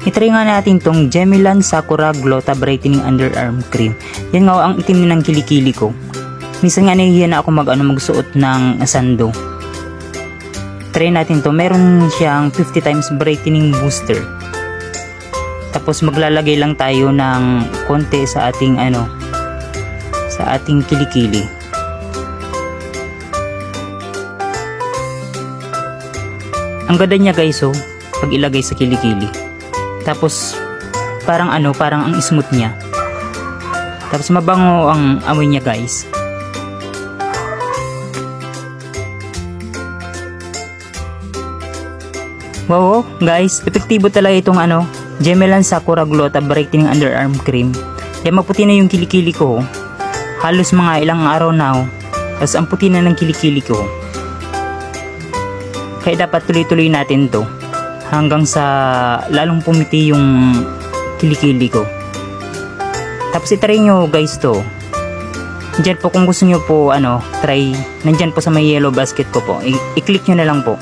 itry nga natin tong Gemelan Sakura Glota Brightening Underarm Cream. Yan nga ang itim ng kilikili ko. Minsan nga nahihiya na ako magsuot ng sando. Try natin to. Meron siyang 50 times brightening booster. Tapos maglalagay lang tayo ng konti sa ating sa ating kilikili. Ang ganda niya guys pag ilagay sa kilikili. Tapos parang parang ang smooth niya. Tapos mabango ang amoy niya guys. Wow guys, epektibo talaga itong Gemelan Sakura Glota Brightening Underarm Cream. Kaya maputi na yung kilikili ko. Halos mga ilang araw na tapos ang puti na ng kilikili ko. Kaya dapat tuloy-tuloy natin to hanggang sa lalong pumiti yung kilikili ko. Tapos itry nyo guys to. Diyan po kung gusto nyo po try, nandyan po sa may yellow basket ko po. I-click nyo na lang po.